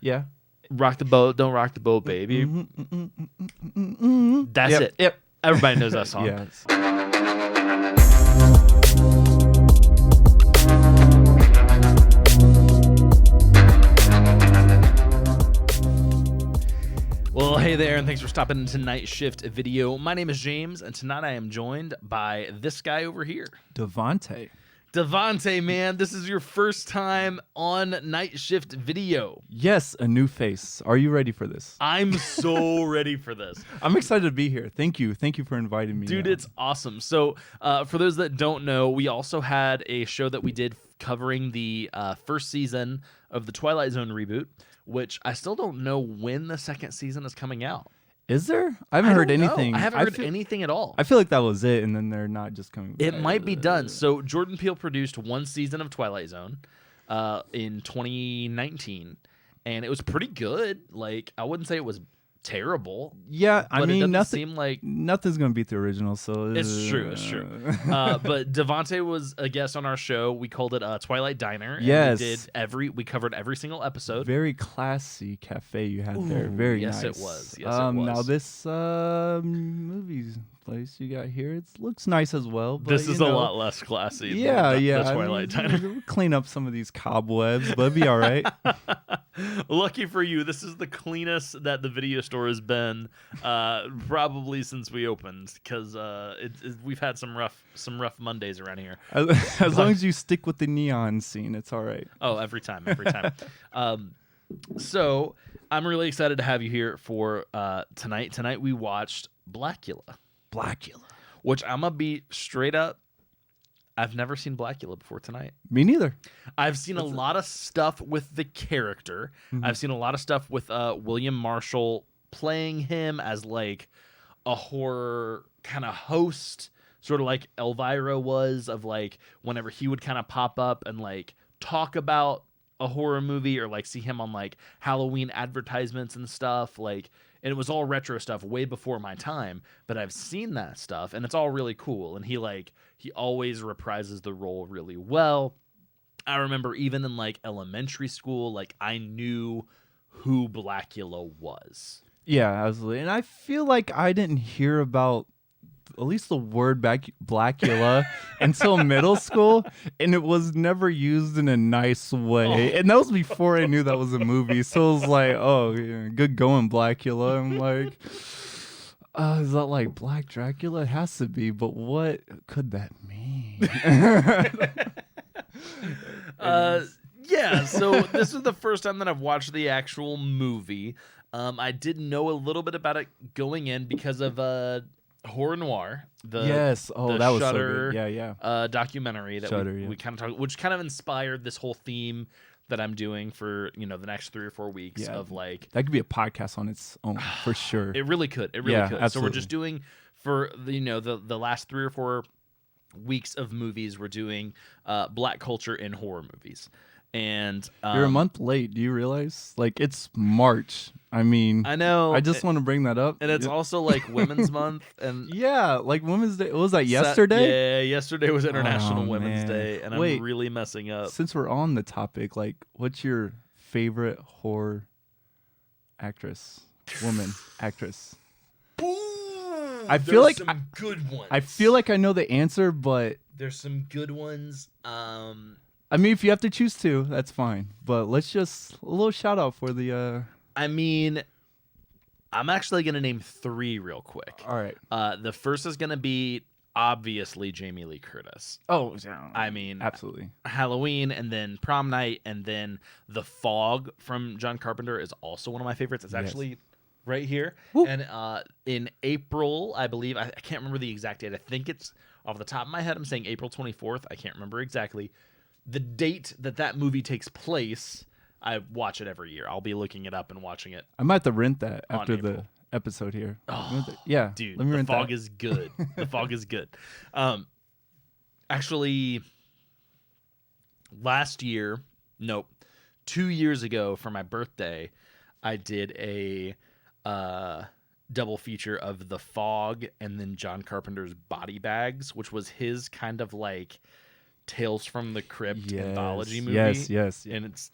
Yeah. Rock the boat, don't rock the boat, baby. That's Yep. it. Yep. Everybody knows that song. Yes. Well, hey there, and thanks for stopping into Night Shift Video. My name is James, and tonight I am joined by this guy over here. Devonte, man, this is your first time on Night Shift Video. yes, a new face. Are you ready for this? I'm so ready for this. I'm excited to be here. Thank you for inviting me. Dude, it's awesome. So, for those that don't know, we also had a show that we did covering the first season of the Twilight Zone reboot, which I still don't know when the second season is coming out. Is there? I haven't heard anything. I haven't heard anything at all. I feel like that was it, and then they're not just coming back. It might be done. So Jordan Peele produced one season of Twilight Zone in 2019, and it was pretty good. Like, I wouldn't say it was terrible. Yeah, I but mean, it doesn't nothing. Seem like Nothing's gonna beat the original. So it's true. But Devonte was a guest on our show. We called it Twilight Diner. And Yes. we covered every single episode. Very classy cafe you had there. Very yes, nice. it was. Yes, it was. Now this movie place you got here, it looks nice as well. But, This is a lot less classy. Yeah, than yeah. The Twilight Diner. We'll clean up some of these cobwebs, but it'll be all right. Lucky for you, this is the cleanest that the video store has been probably since we opened, because we've had some rough Mondays around here. As long as you stick with the neon scene, it's all right. Oh, every time. So I'm really excited to have you here for tonight. Tonight we watched Blacula, which I'm gonna be straight up. I've never seen Blacula before tonight. Me neither. I've seen a lot of stuff with the character. Mm-hmm. I've seen a lot of stuff with William Marshall playing him as like a horror kind of host, sort of like Elvira was, of like whenever he would kind of pop up and like talk about a horror movie, or like see him on like Halloween advertisements and stuff, like, and it was all retro stuff way before my time, but I've seen that stuff and it's all really cool. And he always reprises the role really well. I remember even in like elementary school, like I knew who Blacula was. Yeah, absolutely. And I feel like I didn't hear about at least the word Blacula until middle school, and it was never used in a nice way. And that was before I knew that was a movie. So it was like, oh, yeah, good going, Blacula. I'm like, is that like Black Dracula? It has to be, but what could that mean? Yeah, so this is the first time that I've watched the actual movie. I did know a little bit about it going in because of Horror Noir, yes, oh, that was Shudder, so good. Yeah. Documentary that Shudder, we kind of talked, which kind of inspired this whole theme that I'm doing for the next 3 or 4 weeks of like that could be a podcast on its own for sure. It really could. It really could. Absolutely. So we're just doing for the last 3 or 4 weeks of movies. We're doing Black culture in horror movies. And you're a month late. Do you realize? Like, it's March. I mean, I know. I just want to bring that up. And it's also like Women's Month, and yeah, like Women's Day. Was that yesterday? Yeah, yesterday was International Women's man. Day, and Wait, I'm really messing up. Since we're on the topic, like, what's your favorite horror actress, woman actress? Ooh, I feel like some good ones. I feel like I know the answer, but there's some good ones. I mean, if you have to choose 2, that's fine. But let's just a little shout out for the. I mean, I'm actually gonna name 3 real quick. All right. The first is gonna be obviously Jamie Lee Curtis. Oh, yeah. I mean, absolutely. Halloween, and then Prom Night, and then The Fog from John Carpenter is also one of my favorites. It's actually right here. Woo. And in April, I believe, I can't remember the exact date. I think it's off the top of my head, I'm saying April 24th. I can't remember exactly. The date that movie takes place, I watch it every year. I'll be looking it up and watching it. I might have to rent that after the episode here. Oh, yeah, dude, let me rent The Fog that. is good. The Fog is good. Actually, last year, 2 years ago for my birthday, I did a double feature of The Fog and then John Carpenter's Body Bags, which was his kind of like Tales from the Crypt anthology movie. Yes. And it's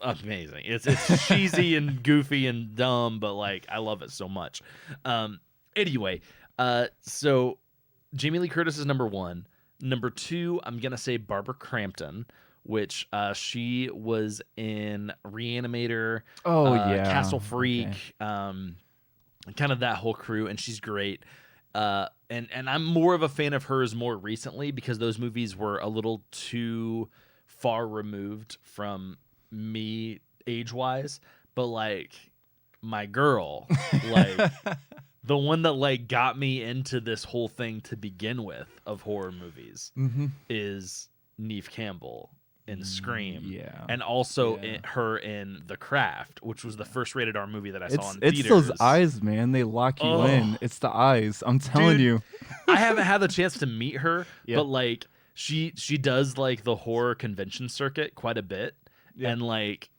amazing. It's cheesy and goofy and dumb, but like I love it so much. Anyway, so Jamie Lee Curtis is number 1. Number 2, I'm gonna say Barbara Crampton, which she was in Reanimator, Castle Freak, kind of that whole crew, and she's great. And I'm more of a fan of hers more recently because those movies were a little too far removed from me age-wise. But like my girl, like the one that like got me into this whole thing to begin with of horror movies is Neve Campbell in Scream, and also her in The Craft, which was the first rated R movie that I saw in theaters. It's those eyes, man. They lock you in. It's the eyes. I'm telling you. I haven't had the chance to meet her, but like she does like the horror convention circuit quite a bit, and like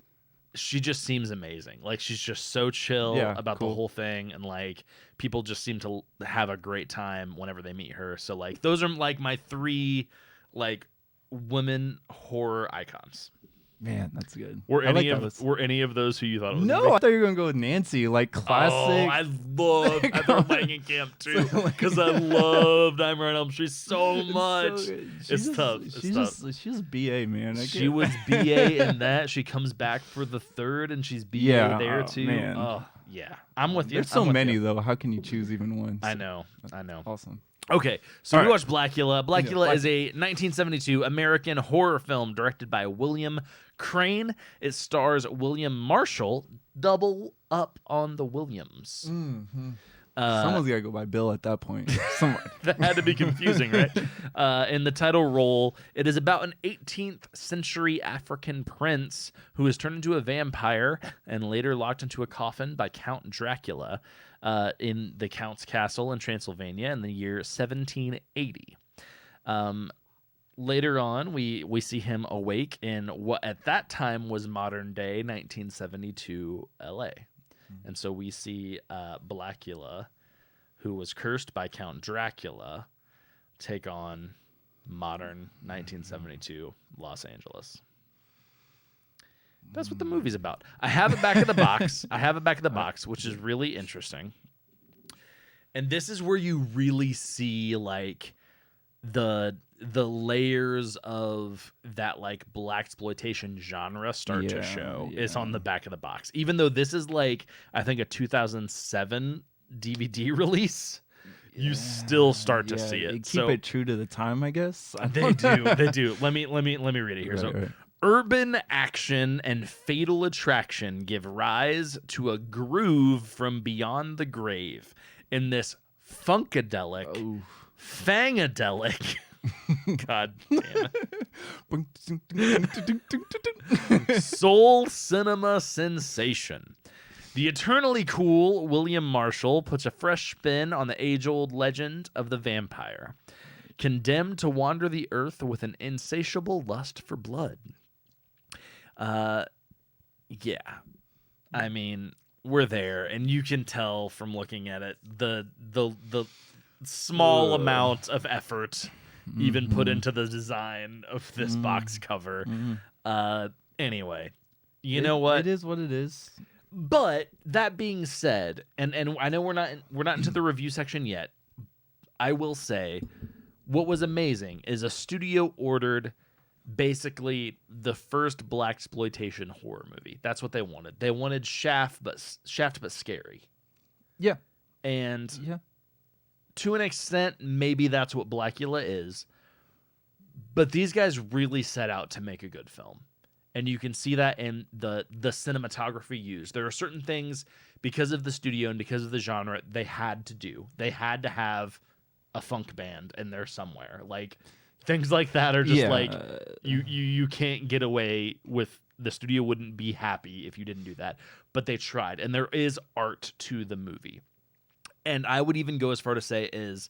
she just seems amazing. Like she's just so chill about the whole thing, and like people just seem to have a great time whenever they meet her. So like those are like my 3 like women horror icons. Man, that's good. Were any of those who you thought it was? No, I thought you were gonna go with Nancy, like classic. Oh, I love Langenkamp too, because I love Nightmare on Elm Street so much. It's tough. She's BA, man. She was BA in that. She comes back for the 3rd, and she's BA there too. Man. Oh yeah, I'm with you. There's so many though. How can you choose even one? I know. Awesome. Okay, so we watched Blacula. Blacula is a 1972 American horror film directed by William Crane. It stars William Marshall. Double up on the Williams. Someone's got to go by Bill at that point. That had to be confusing, right? In the title role, it is about an 18th century African prince who is turned into a vampire and later locked into a coffin by Count Dracula in the Count's castle in Transylvania in the year 1780. Later on, we see him awake in what at that time was modern day 1972 LA. And so we see Blacula, who was cursed by Count Dracula, take on modern 1972 Los Angeles. That's what the movie's about. I have it back in the box. Which is really interesting. And this is where you really see like the layers of that like blaxploitation genre start to show. It's on the back of the box. Even though this is like I think a 2007 DVD release, you still start to see it. They keep it true to the time, I guess. They do. Let me read it here. Right. Urban action and fatal attraction give rise to a groove from beyond the grave in this funkadelic, fangadelic. God damn it. Soul cinema sensation. The eternally cool William Marshall puts a fresh spin on the age-old legend of the vampire, condemned to wander the earth with an insatiable lust for blood. Yeah. I mean, we're there, and you can tell from looking at it the small amount of effort even put into the design of this box cover. Anyway, you know what? It is what it is. But that being said, and I know we're not into the review section yet. I will say, what was amazing is a studio ordered basically the first blaxploitation horror movie. That's what they wanted. They wanted Shaft, but scary. Yeah, and to an extent, maybe that's what Blacula is. But these guys really set out to make a good film. And you can see that in the cinematography used. There are certain things, because of the studio and because of the genre, they had to do. They had to have a funk band in there somewhere. Like, things like that are just like, you can't get away with, the studio wouldn't be happy if you didn't do that. But they tried. And there is art to the movie. And I would even go as far to say is,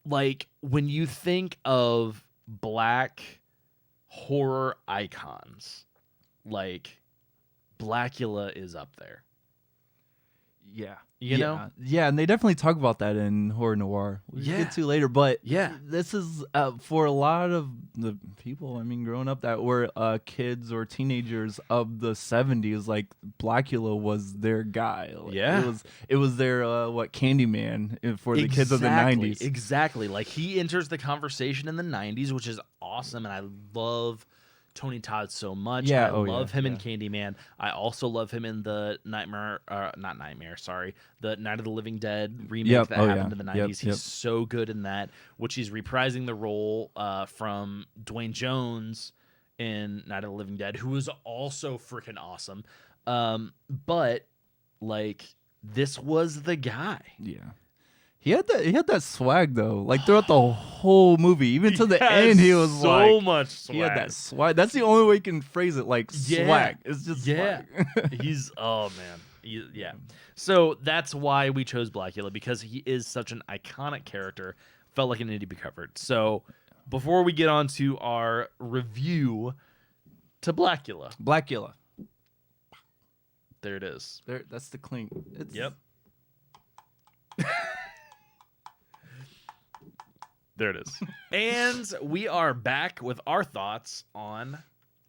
like, when you think of black horror icons, like, Blacula is up there. Yeah. You know? Yeah, and they definitely talk about that in horror noir. We'll get to later, but this is for a lot of the people, I mean, growing up that were kids or teenagers of the 70s, like Blacula was their guy. Like, it was their Candyman for the kids of the 90s. Exactly. Like he enters the conversation in the 90s, which is awesome, and I love Tony Todd so much. I love him in Candyman. I also love him in the the Night of the Living Dead remake that happened in the 90s. He's so good in that, which he's reprising the role from Dwayne Jones in Night of the Living Dead, who was also freaking awesome. But like this was the guy. Yeah. He had that swag though, like throughout the whole movie, even to the end. He was so much swag. He had that swag. That's the only way you can phrase it, like swag. It's just swag. He's So that's why we chose Blacula, because he is such an iconic character. Felt like it needed to be covered. So before we get on to our review to Blacula, there it is. That's the clink. Yep. There it is. And we are back with our thoughts on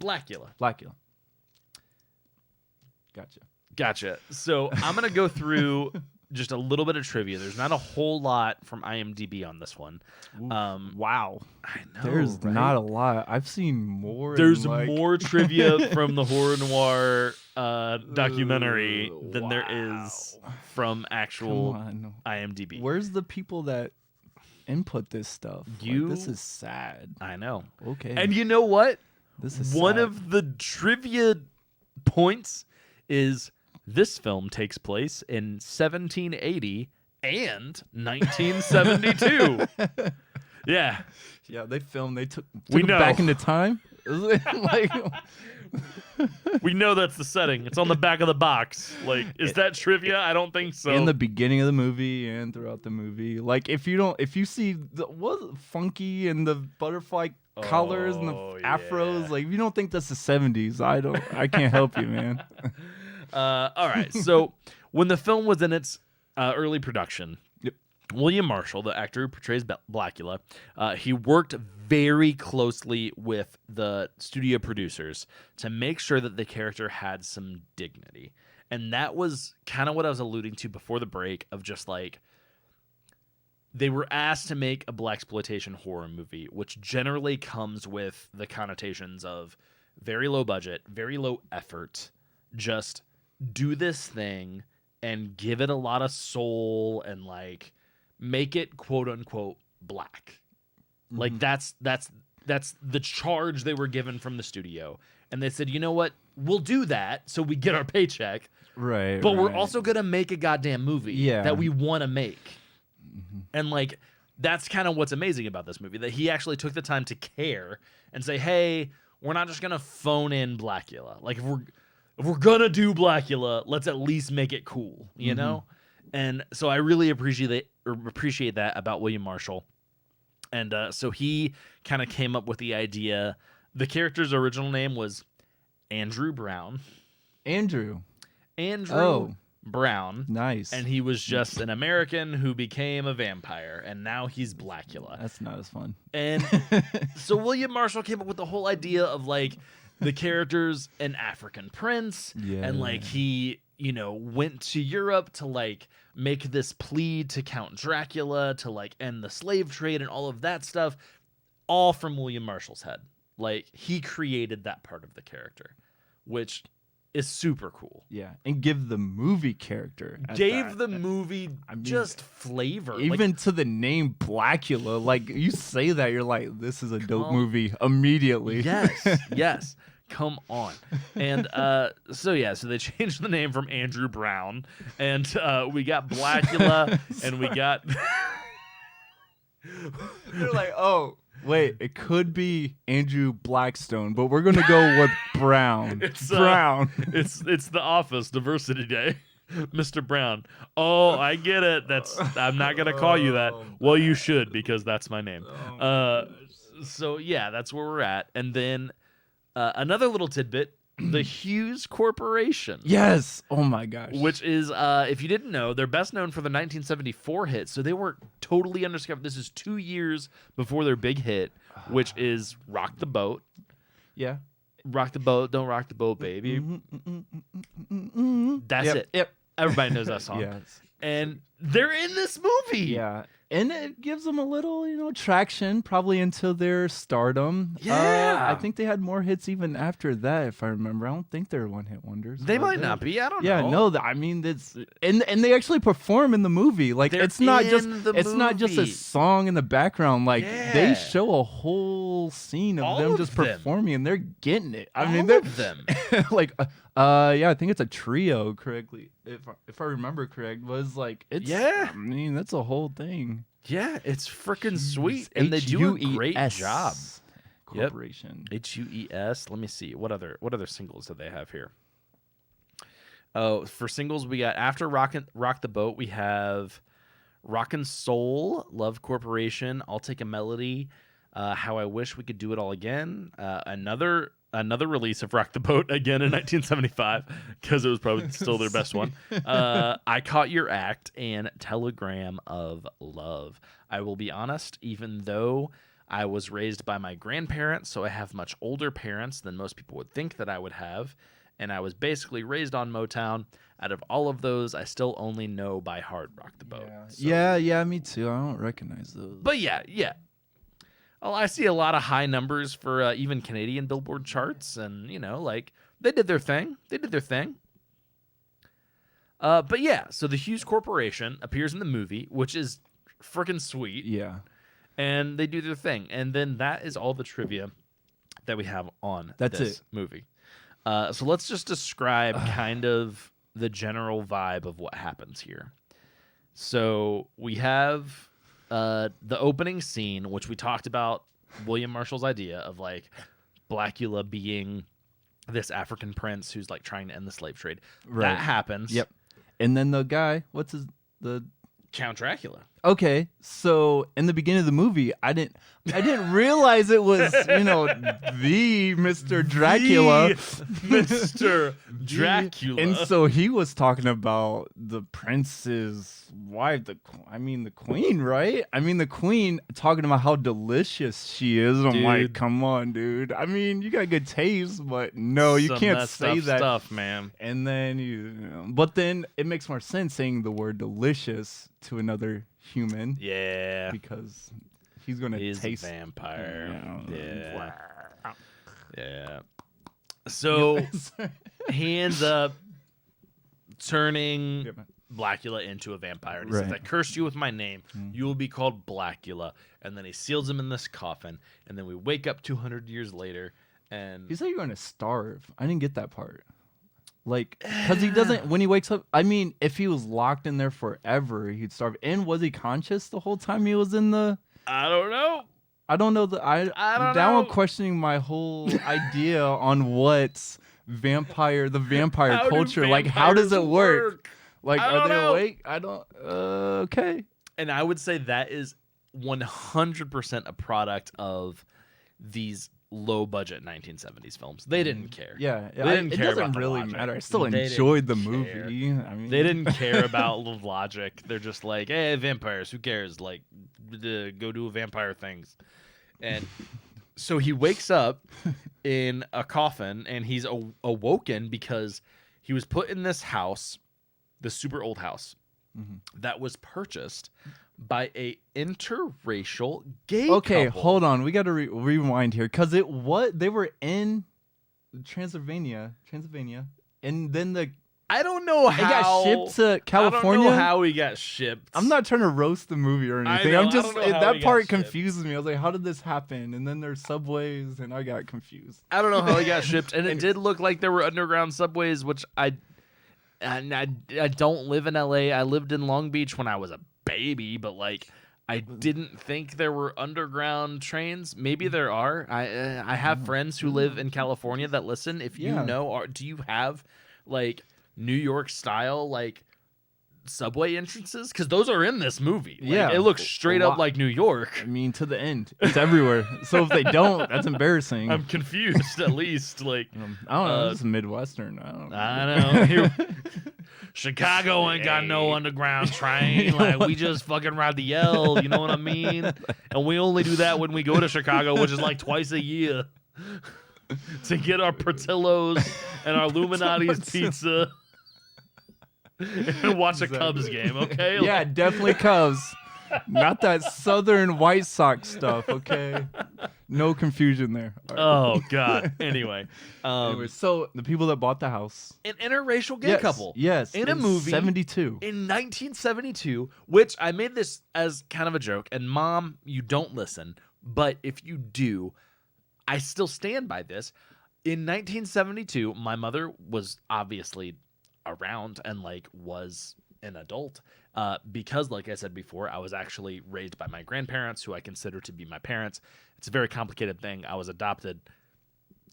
Blacula. Gotcha. So I'm going to go through just a little bit of trivia. There's not a whole lot from IMDb on this one. Wow. I know. There's not a lot. I've seen more. There's more trivia from the horror noir documentary than there is from actual IMDb. Where's the people that input this stuff? This is sad. I know. Okay. And you know what? This is one sad. of the trivia points is this film takes place in 1780 and 1972. Yeah, they filmed. They took we it know. Back into time. Like, we know that's the setting. It's on the back of the box. Like, is that trivia? I don't think so. In the beginning of the movie and throughout the movie, like if you see Funky and the butterfly collars and the afros, like if you don't think that's the 70s, I can't help you, man. All right. So when the film was in its early production, William Marshall, the actor who portrays Blacula, he worked very closely with the studio producers to make sure that the character had some dignity. And that was kind of what I was alluding to before the break, of just like they were asked to make a blaxploitation horror movie, which generally comes with the connotations of very low budget, very low effort, just do this thing and give it a lot of soul and like make it quote unquote black. Mm-hmm. Like that's the charge they were given from the studio. And they said, you know what? We'll do that so we get our paycheck. Right. But we're also going to make a goddamn movie that we want to make. Mm-hmm. And like that's kind of what's amazing about this movie, that he actually took the time to care and say, hey, we're not just going to phone in Blacula. Like if we're going to do Blacula, let's at least make it cool, you know? And so I really appreciate that about William Marshall. And so he kind of came up with the idea. The character's original name was Andrew Brown. Andrew Brown. Nice. And he was just an American who became a vampire, and now he's Blacula. That's not as fun. And so William Marshall came up with the whole idea of like the character's an African prince, and like he, went to Europe to like make this plea to Count Dracula to like end the slave trade and all of that stuff, all from William Marshall's head. Like he created that part of the character, which is super cool. Yeah, and give the movie character. Gave the movie just flavor. Even like, to the name Blacula, like you say that, you're like, this is a dope movie immediately. Yes. Come on. And so they changed the name from Andrew Brown, and we got Blacula, and we got... They're like, oh, wait, it could be Andrew Blackstone, but we're going to go with Brown. Brown. It's The Office Diversity Day. Mr. Brown. Oh, I get it. I'm not going to call you that. Well, you should, because that's my name. So, that's where we're at. And then... another little tidbit, the Hughes Corporation. Yes. Oh my gosh. Which is, if you didn't know, they're best known for the 1974 hit. So they were totally undiscovered. This is 2 years before their big hit, which is Rock the Boat. Yeah. Rock the boat, don't rock the boat, baby. That's it. Yep. Everybody knows that song. Yes. And they're in this movie. Yeah. And it gives them a little, traction, probably into their stardom. Yeah. I think they had more hits even after that, if I remember. I don't think they're one-hit wonders. They might not be. I don't know. Yeah, no. I mean, it's and they actually perform in the movie. Like, They're it's not just a movie. song in the background. Like, they show a whole scene of All them of just them. performing, and they're getting it. I mean, All they're of them. like, yeah, I think it's a trio, correctly. If I remember correct, was like, it's. Yeah. I mean, that's a whole thing. Yeah, it's freaking sweet, and they do a great HUES job. Corporation. HUES. Let me see. What other singles do they have here? Oh, for singles we got after Rock the Boat, we have Rockin' Soul, Love Corporation, I'll Take a Melody, How I Wish We Could Do It All Again, another release of Rock the Boat again in 1975 because it was probably still their best one. I Caught Your Act and Telegram of Love. I will be honest, even though I was raised by my grandparents, so I have much older parents than most people would think that I would have, and I was basically raised on Motown. Out of all of those, I still only know by heart Rock the Boat. Yeah. Yeah, me too. I don't recognize those. But yeah. Well, I see a lot of high numbers for even Canadian Billboard charts, and they did their thing. But yeah, so the Hughes Corporation appears in the movie, which is freaking sweet. Yeah, and they do their thing, and then that is all the trivia that we have on this movie. So let's just describe kind of the general vibe of what happens here. So we have the opening scene, which we talked about, William Marshall's idea of like Blacula being this African prince who's like trying to end the slave trade. Right. That happens. Yep. And then the guy, the Count Dracula. Okay, so in the beginning of the movie, I didn't realize it was the Mr. Dracula, Mr. Dracula, and so he was talking about the prince's wife, the queen, right? I mean, the queen talking about how delicious she is. And I'm like, come on, dude. I mean, you got good taste, but no, you can't say that stuff, man. And then but then it makes more sense saying the word delicious to another human. Yeah. Because he's going to taste a vampire. Yeah. Wow. Yeah. So he ends up turning Blacula into a vampire. And he says, I cursed you with my name. You will be called Blacula. And then he seals him in this coffin. And then we wake up 200 years later. And he said you're going to starve. I didn't get that part. Like, because he doesn't, when he wakes up, I mean, if he was locked in there forever, he'd starve. And was he conscious the whole time he was in the... I don't know. I don't know. Now I'm questioning my whole idea on what's the vampire culture. Like, how does it work? Like, are they awake? I don't... okay. And I would say that is 100% a product of these low-budget 1970s films. They didn't care. Yeah, they didn't care. It doesn't really matter. I still enjoyed the movie. I mean, they didn't care about logic. They're just like, hey, vampires. Who cares? Like, go do vampire things. And so he wakes up in a coffin, and he's awoken because he was put in this house, this super old house, that was purchased by a interracial gay couple. Hold on. We got to rewind here because they were in Transylvania, and then I don't know how it got shipped to California. I don't know how he got shipped. I'm not trying to roast the movie or anything. I'm just that part confuses me. I was like, how did this happen? And then there's subways, and I got confused. I don't know how he got shipped, and it did look like there were underground subways, which I don't live in LA. I lived in Long Beach when I was a baby, but like I didn't think there were underground trains. Maybe there are. I have friends who live in California that listen. If you know, do you have like New York style like subway entrances? Because those are in this movie. Like, Yeah, it looks straight a up lot. like New York. I mean, to the end. It's everywhere. So if they don't, that's embarrassing. I'm confused, at least. Like, I don't know. It's just Midwestern. I know. Here, Chicago ain't got no underground train. Like, we just fucking ride the L. You know what I mean? And we only do that when we go to Chicago, which is like twice a year, to get our Portillo's and our Illuminati's pizza and watch a Cubs game. Okay? Yeah, Like, definitely Cubs. Not that Southern White Sox stuff, okay? No confusion there. All right. oh God. Anyway, Anyway, so the people that bought the house. an interracial gay couple. Yes. In a movie. 72. In 1972, which I made this as kind of a joke, and Mom, you don't listen, but if you do, I still stand by this. In 1972, my mother was obviously around and like was an adult, because like I said before, I was actually raised by my grandparents, who I consider to be my parents. It's a very complicated thing. I was adopted.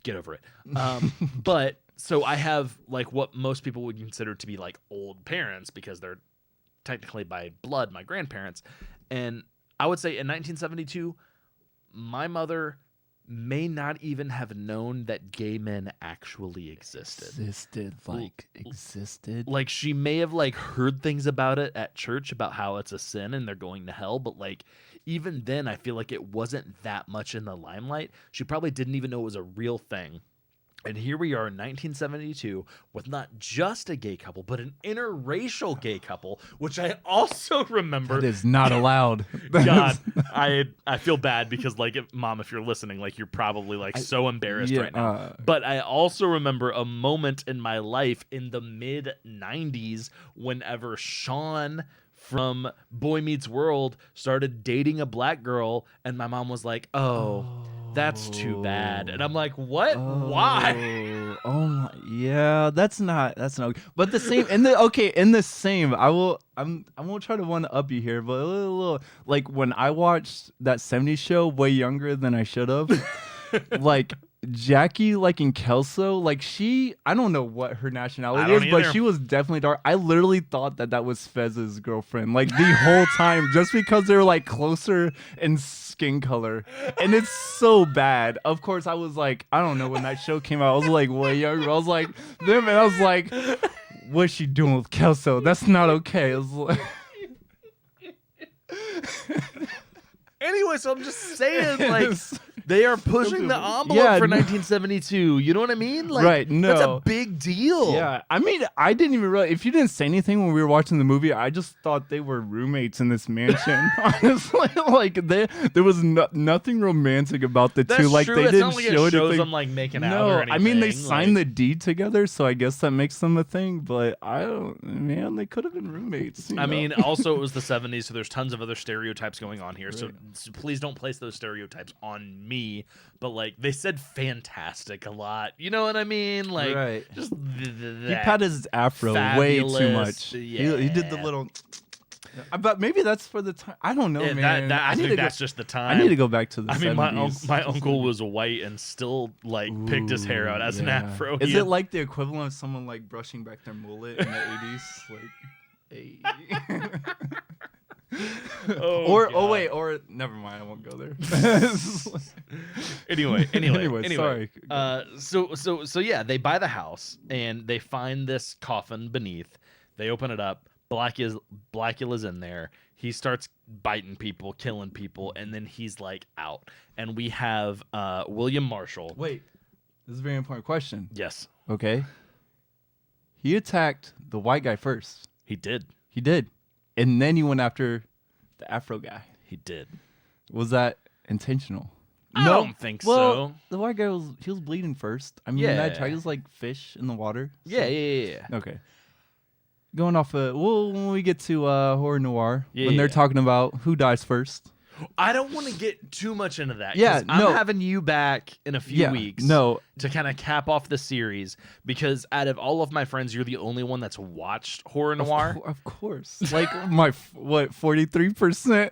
Get over it. But so I have like what most people would consider to be like old parents, because they're technically by blood my grandparents. And I would say in 1972, my mother may not even have known that gay men actually existed. Existed. Like, she may have like heard things about it at church about how it's a sin and they're going to hell, but like even then I feel like it wasn't that much in the limelight. She probably didn't even know it was a real thing. And here we are in 1972 with not just a gay couple, but an interracial gay couple, which I also remember. That is not allowed. God, I feel bad because, like, Mom, if you're listening, like, you're probably like so embarrassed right now. But I also remember a moment in my life in the mid 90s whenever Sean from Boy Meets World started dating a black girl, and my mom was like, "Oh, that's too bad." And I'm like, "What? Why?" Oh my, yeah, that's not but the same in the same I won't try to one up you here, but a little like when I watched that 70s show way younger than I should have. Like Jackie, like in Kelso, like I don't know what her nationality is, but she was definitely dark. I literally thought that was Fez's girlfriend, like the whole time, just because they were like closer in skin color, and it's so bad. Of course, I was like, I don't know when that show came out. I was like way younger. I was like, them, and I was like, what's she doing with Kelso? That's not okay. It was like. Anyway, so I'm just saying, like, they are pushing the envelope for 1972. You know what I mean? Like, right, no. That's a big deal. Yeah, I mean, I didn't even realize. If you didn't say anything when we were watching the movie, I just thought they were roommates in this mansion. Honestly, like, there was nothing romantic about the two. Like, true. they It's didn't not like show it shows anything. them, like, making out No, or anything. I mean, they signed the deed together, so I guess that makes them a thing. But man, they could have been roommates. I mean, also, it was the 70s, so there's tons of other stereotypes going on here. Right. So please don't place those stereotypes on me. But, like, they said fantastic a lot. You know what I mean? Like, right. Just he patted his afro way too much. Yeah. He did the little. But maybe that's for the time. I don't know, Yeah, man. I think that's just the time. I need to go back to the 70s. mean, my uncle was white and still like picked his hair out as an afro. Is it like the equivalent of someone like brushing back their mullet in the 80s? Like, hey. or never mind. I won't go there. Anyway, sorry. So yeah, they buy the house and they find this coffin beneath. They open it up. Blacula's in there. He starts biting people, killing people, and then he's like out. And we have William Marshall. Wait, this is a very important question. Yes. Okay. He attacked the white guy first. He did. And then he went after the Afro guy. He did. Was that intentional? I don't think so. The white guy was bleeding first. I mean, that he was like fish in the water. So. Yeah. Okay. Going off when we get to horror noir, when they're talking about who dies first. I don't want to get too much into that. Yeah, I'm having you back in a few weeks. No, to kind of cap off the series, because out of all of my friends, you're the only one that's watched horror noir. Of course, like my 43%.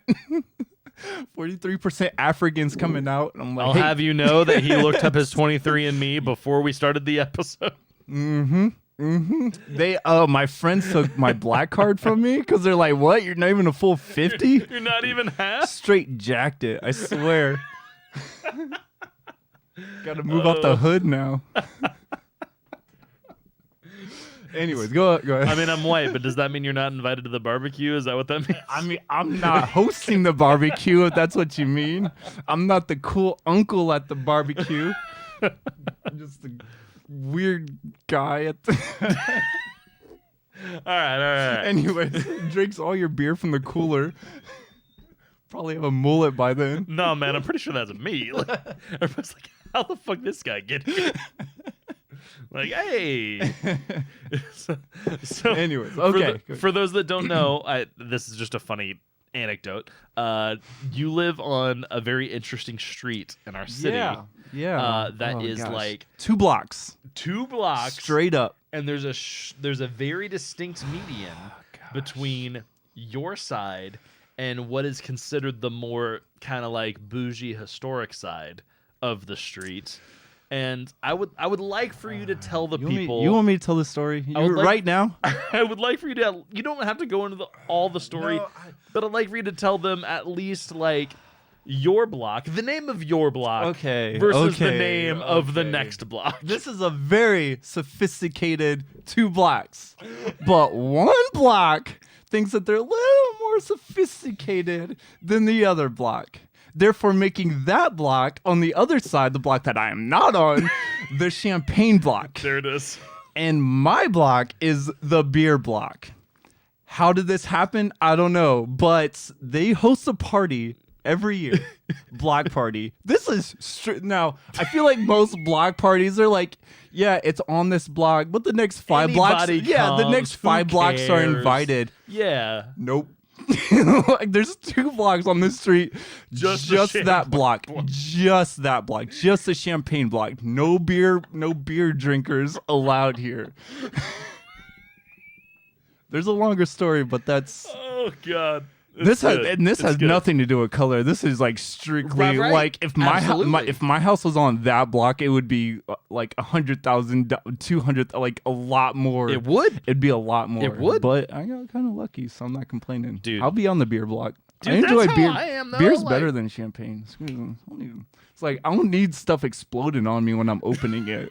43% Africans coming out. And I'm like, I'll have you know that he looked up his 23andMe before we started the episode. Mm-hmm. My friends took my black card from me because they're like, "What? You're not even a full 50? You're not even half." Straight jacked it. I swear. Got to move out the hood now. Anyways, go ahead. I mean, I'm white, but does that mean you're not invited to the barbecue? Is that what that means? I mean, I'm not hosting the barbecue, if that's what you mean. I'm not the cool uncle at the barbecue. I'm just a weird guy at the... All right. Anyways, drinks all your beer from the cooler. Probably have a mullet by then. No, man, I'm pretty sure that's me. Like, everybody's like, how the fuck this guy get here? Like, hey. so anyways, okay. For those that don't know, this is just a funny anecdote. You live on a very interesting street in our city. Yeah. That is like 2 blocks. 2 blocks straight up. And there's a very distinct median between your side and what is considered the more kind of like bougie historic side of the street. And I would like for you to tell the people. You want me to tell the story right now? I would like for you to. You don't have to go into all the story, but I'd like for you to tell them at least like your block, the name of your block, versus the name of the next block. This is a very sophisticated 2 blocks, but one block thinks that they're a little more sophisticated than the other block. Therefore, making that block on the other side, the block that I am not on, the champagne block. There it is. And my block is the beer block. How did this happen? I don't know. But they host a party every year. Block party. This is now, I feel like most block parties are like, yeah, it's on this block, but the next 5 blocks. The next 5 blocks are invited. Yeah. Nope. Like there's 2 blocks on this street, just that block, just that block, just the champagne block. No beer drinkers allowed here. There's a longer story, but that's God. This has nothing to do with color. This is like strictly like if my house was on that block, it would be like 100,000, 200, like a lot more. It would. It'd be a lot more. It would. But I got kind of lucky, so I'm not complaining. Dude, I'll be on the beer block. Dude, I enjoy that's beer. How I am, though. Beer's better than champagne. It's like I don't need stuff exploding on me when I'm opening it.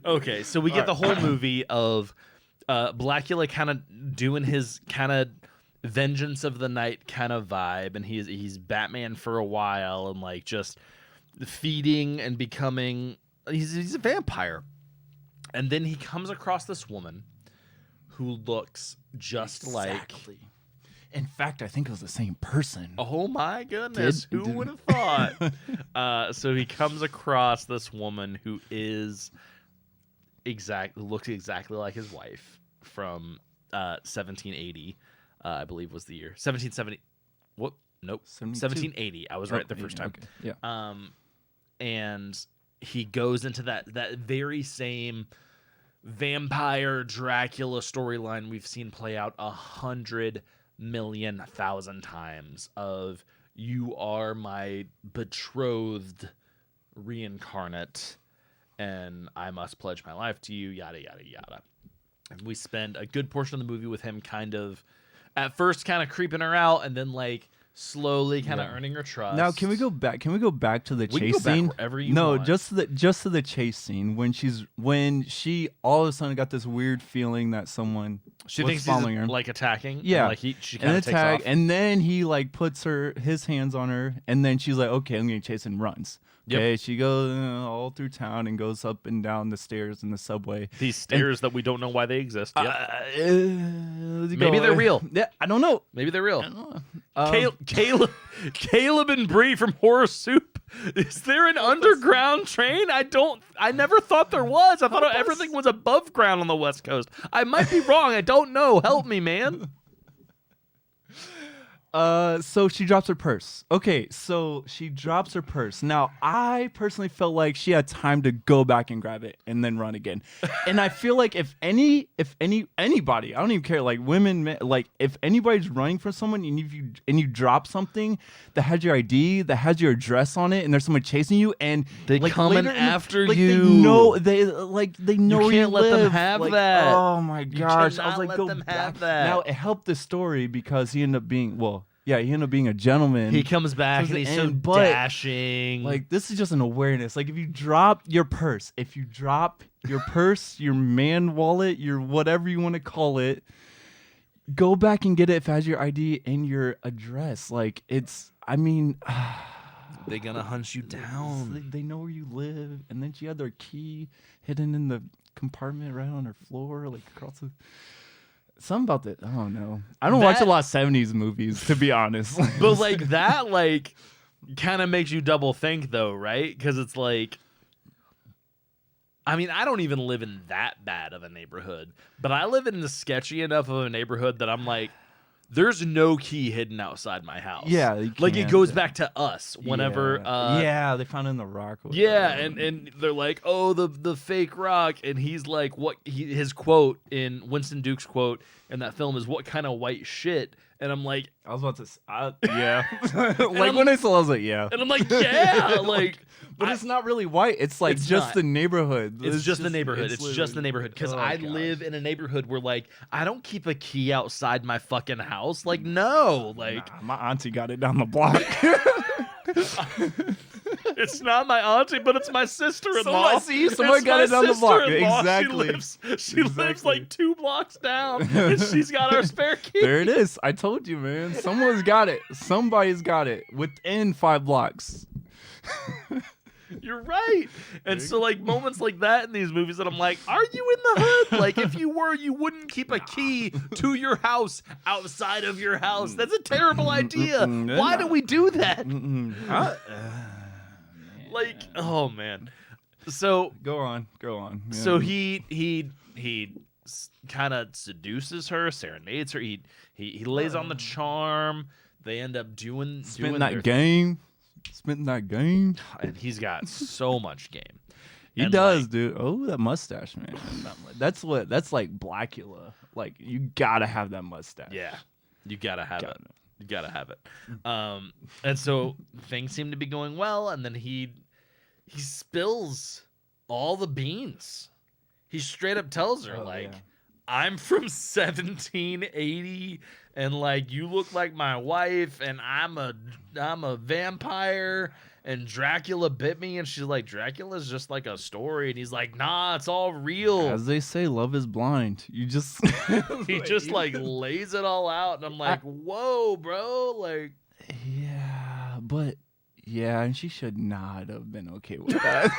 Okay, so we get the whole movie of Blacula kind of doing his kind of vengeance of the night kind of vibe, and he's Batman for a while, and like just feeding and becoming he's a vampire, and then he comes across this woman who looks just like. In fact, I think it was the same person. Oh my goodness! Who would have thought? So he comes across this woman who is. Looks exactly like his wife from 1780, I believe was the year. 1770. What? Nope. 1780. I was right the first time. Okay. Yeah. And he goes into that very same vampire Dracula storyline we've seen play out 100,000,000 times of you are my betrothed reincarnate. And I must pledge my life to you, yada, yada, yada. And we spend a good portion of the movie with him kind of, at first kind of creeping her out, and then like slowly kind of earning her trust. Now, can we go back? Can we go back to the chase scene? Wherever you want. just to the chase scene when she all of a sudden got this weird feeling that someone she was thinks following he's her. Like attacking. Yeah, and like she kind of takes off. And then he like puts his hands on her, and then she's like, okay, I'm gonna chase, and runs. Okay, she goes all through town and goes up and down the stairs in the subway. These stairs that we don't know why they exist. Maybe they're real. Yeah, I don't know. Maybe they're real. I don't know. Caleb and Bree from Horror Soup. Is there an underground train? I never thought there was. I thought everything was above ground on the West Coast. I might be wrong. I don't know. Help me, man. So she drops her purse. Okay, so she drops her purse. Now, I personally felt like she had time to go back and grab it and then run again. And I feel like if anybody, I don't even care, like women, men, like if anybody's running from someone and you drop something that has your ID, that has your address on it, and there's someone chasing you, and They like coming later, after like, you. They know You where can't let them live. have Like, that. Oh my gosh! I was cannot like, let go them back. have that. Now it helped the story because he ended up being he ended up being a gentleman. He comes back towards and the he's so end, but, dashing. Like, this is just an awareness. Like, if you drop your purse, your man wallet, your whatever you want to call it, go back and get it if it has your ID and your address. Like, they're gonna hunt you down. They know where you live, and then she had their key hidden in the compartment right on her floor, like across the. Something about that. I don't know. I don't watch a lot of 70s movies, to be honest. But like that, like, kind of makes you double think, though, right? Because it's like, I mean, I don't even live in that bad of a neighborhood, but I live in the sketchy enough of a neighborhood that I'm like, there's no key hidden outside my house. Yeah, you like it can't, goes back to us whenever. They found it in the rock. Yeah, and they're like, oh, the fake rock, and he's like, his quote in Winston Duke's quote in that film is, "What kind of white shit?" And I'm like, I was about to, yeah. Like when I saw, it, I was like, yeah. And I'm like, yeah, like. But it's not really white. It's like the neighborhood. It's just the neighborhood. It's just the neighborhood. Because I gosh. live in a neighborhood where, like, I don't keep a key outside my fucking house. Like, no. Like, my auntie got it down the block. It's not my auntie, but it's my sister-in-law. Someone got it down the block. Exactly. She lives like 2 blocks down, and she's got our spare key. There it is. I told you, man. Someone's got it. Somebody's got it within 5 blocks. You're right. And so, like, moments like that in these movies that I'm like, are you in the hood? Like, if you were, you wouldn't keep a key to your house outside of your house. That's a terrible idea. Why do we do that? Like, oh, man. So go on. Yeah. So he kind of seduces her, serenades her. He lays on the charm. They end up doing that game. Spitting that game, and he's got so much game. He does, dude. Oh, that mustache, man. That's like Blacula. Like, you gotta have that mustache. Yeah, you gotta have it. You gotta have it. And so things seem to be going well, and then he spills all the beans. He straight up tells her, I'm from 1780, and like, you look like my wife, and I'm a vampire, and Dracula bit me. And she's like, Dracula's just like a story. And he's like, nah, it's all real. As they say, love is blind. You just he just like lays it all out, and I'm like, whoa, bro, like, yeah, but. Yeah, and she should not have been okay with that.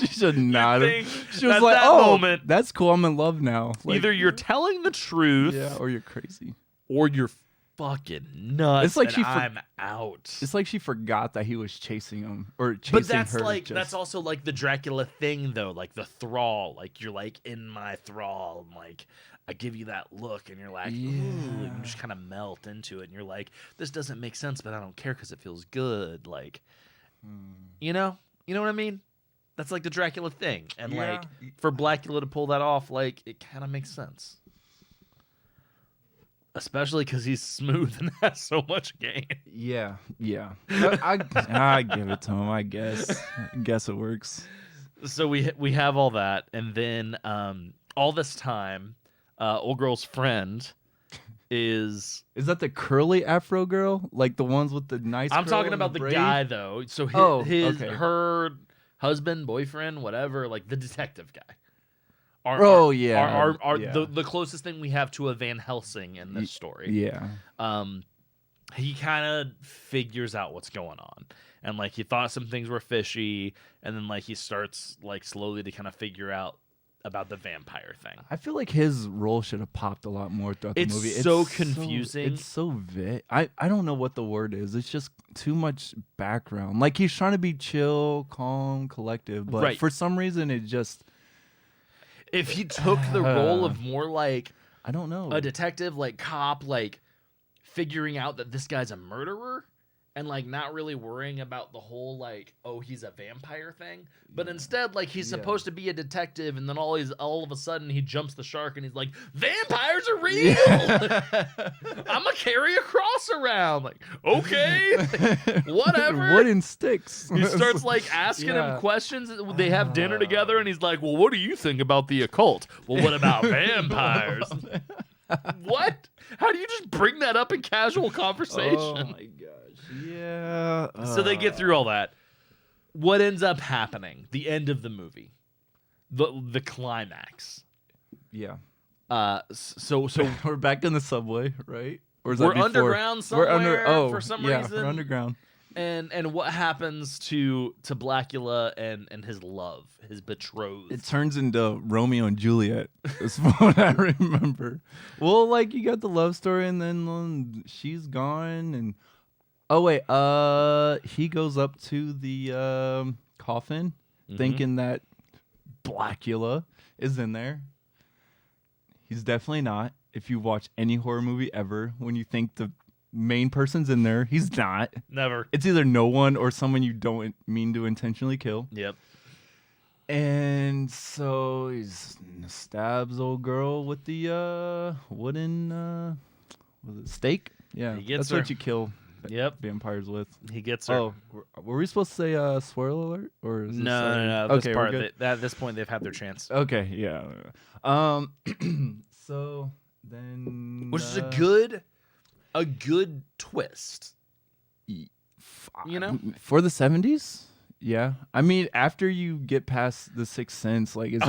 She should not have. She was like, "Oh, moment, that's cool. I'm in love now." Like, either you're telling the truth, or you're crazy, or you're fucking nuts. It's like I'm out. It's like she forgot that he was chasing him or chasing her. But that's like that's also like the Dracula thing, though. Like the thrall. Like, you're like in my thrall, and like, I give you that look, and you're like, ooh, and you just kind of melt into it, and you're like, this doesn't make sense, but I don't care because it feels good. Like, you know what I mean? That's like the Dracula thing, and like, for Blacula to pull that off, like, it kind of makes sense, especially because he's smooth and has so much game. Yeah. I give it to him. I guess it works. So we have all that, and then all this time. Old girl's friend is that the curly afro girl, like the ones with the nice I'm talking about the guy, though. So her husband, boyfriend, whatever, like the detective guy. The closest thing we have to a Van Helsing in this story. He kind of figures out what's going on, and like, he thought some things were fishy, and then like, he starts like slowly to kind of figure out about the vampire thing. I feel like his role should have popped a lot more throughout the movie. It's so confusing. It's so vague. I don't know what the word is. It's just too much background. Like, he's trying to be chill, calm, collective, but for some reason it just... If he took the role of more like... I don't know. A detective, like cop, like figuring out that this guy's a murderer and like not really worrying about the whole like, oh, he's a vampire thing, but instead like he's supposed to be a detective, and then all of a sudden he jumps the shark and he's like, vampires are real. I'm gonna carry a cross around. Like, okay, whatever. Wooden sticks. He starts like asking him questions. They have dinner together, and he's like, well, what do you think about the occult? Well, what about vampires? What? How do you just bring that up in casual conversation? Oh my gosh. Yeah. So they get through all that. What ends up happening? The end of the movie. The climax. Yeah. So We're back in the subway, right? Or is we're that before? underground somewhere for some reason. We're underground. And what happens to Blacula and his love, his betrothed? It turns into Romeo and Juliet. That's what I remember. Well, like you got the love story, and then she's gone, and he goes up to the coffin, thinking that Blacula is in there. He's definitely not. If you watch any horror movie ever, when you think the main person's in there, he's not. Never. It's either no one or someone you don't mean to intentionally kill. Yep. And so he stabs old girl with the wooden was it stake? Yeah, that's what you kill vampires with. He gets her. Oh, were we supposed to say spoiler alert? Or is no. Okay, this part, at this point, they've had their chance. Okay, yeah. So then, which is a good twist. You know, for the 70s. Yeah, I mean, after you get past the Sixth Sense, like, is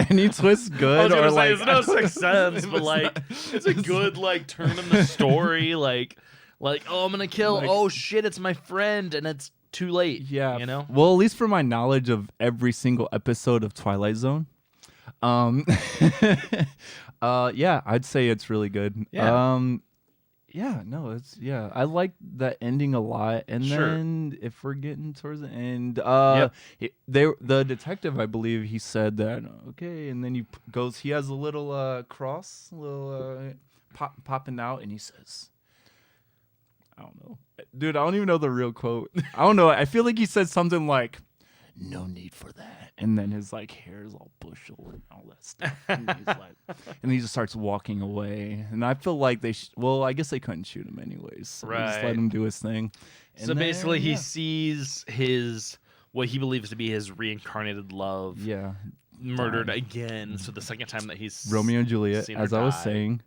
any twist good? Or like, it's no Sixth Sense, but like, it's a good like turn in the story. Like, oh, I'm gonna kill. Like, oh shit, it's my friend, and it's too late. Yeah, you know. Well, at least for my knowledge of every single episode of Twilight Zone, yeah, I'd say it's really good. Yeah. I like that ending a lot. And then if we're getting towards the end, the detective, I believe he said that, okay, and then he has a little cross, popping out, and he says, I don't know. Dude, I don't even know the real quote. I don't know. I feel like he said something like, no need for that. And then his like hair is all bushel and all that stuff. And he just starts walking away. And I feel like I guess they couldn't shoot him anyways. So they just let him do his thing. And so basically he sees what he believes to be his reincarnated love. Yeah. Murdered again. So the second time that he's Romeo and Juliet, as I was saying.